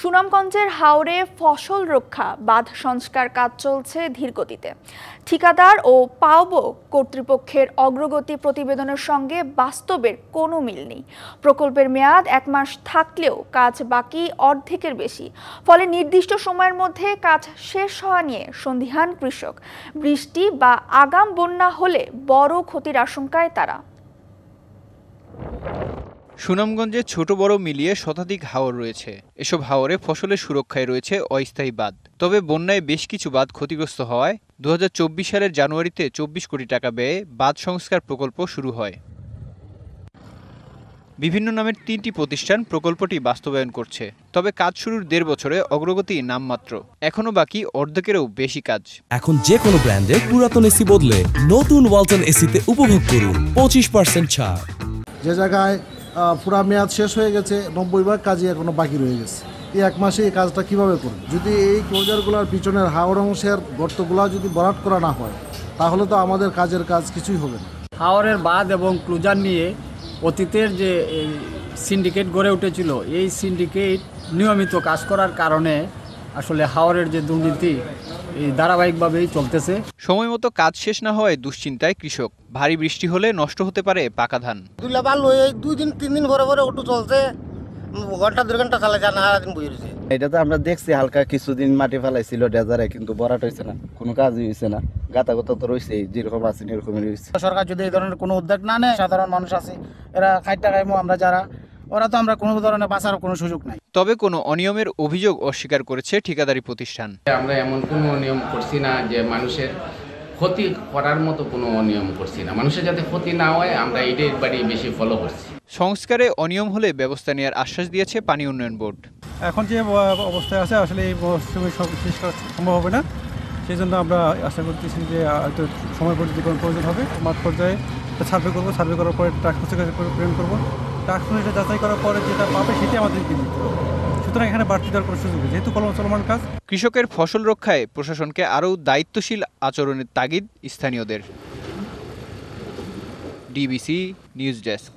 সুনামগঞ্জের হাওরে ফসল রক্ষা বাঁধ সংস্কার কাজ চলছে ধীরগতিতে। ঠিকাদার ও পাওবো কর্তৃপক্ষের অগ্রগতি প্রতিবেদনের সঙ্গে বাস্তবের কোনো মিল নেই। প্রকল্পের মেয়াদ 1 মাস থাকলেও কাজ বাকি অর্ধেকের বেশি। ফলে নির্দিষ্ট সময়ের মধ্যে কাজ শেষ হওয়া নিয়ে সন্দিহান কৃষক। বৃষ্টি বা আগাম বন্যা হলে বড় ক্ষতির আশঙ্কায় তারা। সুনামগঞ্জে ছোট বড় মিলিয়ে শতাধিক হাওর রয়েছে। এসব হাওরে ফসলের সুরক্ষায় রয়েছে অস্থায়ী বাঁধ। তবে বন্যায় বেশ কিছু বাঁধ ক্ষতিগ্রস্ত হওয়ায় 2024 সালের জানুয়ারিতে 24 কোটি টাকা ব্যয়ে বাঁধ সংস্কার প্রকল্প শুরু হয়। বিভিন্ন নামের 3টি প্রতিষ্ঠান প্রকল্পটি বাস্তবায়ন করছে। তবে কাজ শুরুর 1.5 বছরে অগ্রগতি নামমাত্র। এখনো বাকি অর্ধেকেরও বেশি কাজ। এখন যে কোনো ব্র্যান্ডের পুরাতন এসি বদলে নতুন ওয়ালটন এসিতে উপভোগ করুন 25% ছাড়। যে জায়গায় পুরা মেয়াদ শেষ হয়ে গেছে, 90 কাজই এখনো বাকি রয়ে গেছে। এই 1 মাসে এই কাজটা কিভাবে করবে? যদি এই ক্লোজারগুলোর পিছনের হাওড় অংশের গর্তগুলো যদি ভরাট করা না হয়, তাহলে তো আমাদের কাজের কাজ কিছুই হবে না। হাওরের বাঁধ এবং ক্লোজার নিয়ে অতীতের যে সিন্ডিকেট গড়ে উঠেছিল, এই সিন্ডিকেট নিয়মিত কাজ করার কারণে আসলে হাওরের যে দুর্নীতি এই ধারাবাহিকভাবেই চলতেছে। সময় মতো কাজ শেষ না হওয়ায় দুশ্চিন্তায় কৃষক। ভারী বৃষ্টি হলে নষ্ট হতে পারে পাকা ধান। 2 দিন 3 দিন পরে অটো চলছে, ঘন্টা 2 ঘন্টা চালা যায় না, সারাদিন বই রয়েছে। এটা তো আমরা দেখছি, হালকা কিছুদিন মাটি ফেলাইছিল ডেজারে, কিন্তু বরাট হয়েছে না, কোনো কাজই হয়েছে না। গাতাগত তো রয়েছে, যেরকম আছে এরকমই রয়েছে। সরকার যদি এই ধরনের কোনো উদ্যোগ না নেয়, সাধারণ মানুষ আছে এরা খাইটা খাইমো, আমরা যারা ওরা তো আমরা কোনো ধরনের বাঁচার কোনো সুযোগ নাই। তবে কোনো অনিয়মের অভিযোগ অস্বীকার করেছে ঠিকাদারি প্রতিষ্ঠান। আমরা এমন কোনো অনিয়ম করছি না যে মানুষের ক্ষতি করার মতো কোনো অনিয়ম করছি না। মানুষের যাতে ক্ষতি না হয় আমরা এটাই বেশি ফলো করছি। সংস্কারে অনিয়ম হলে ব্যবস্থা নেওয়ার আশ্বাস দিয়েছে পানি উন্নয়ন বোর্ড। এখন যে অবস্থায় আছে আসলে এই মৌসুমে সব শেষ করা সম্ভব হবে না। সেই জন্য আমরা আশা করতেছি যে হয়তো সময় পরিবর্তন প্রয়োজন হবে। মাঠ পর্যায়ে সার্ভে করবো, সার্ভে করার পরে টাস্কফোর্সের কাছে প্রেরণ করবো। টাস্কফোর্স এটা যাচাই করার পরে যেটা পাবে সেটাই আমাদের দিতে হবে। সুতরাং এখানে বাড়তি দেওয়ার কোনো সুযোগ নেই, যেহেতু চলমান কাজ। কৃষকের ফসল রক্ষায় প্রশাসনকে আরও দায়িত্বশীল আচরণের তাগিদ স্থানীয়দের। DBC news desk.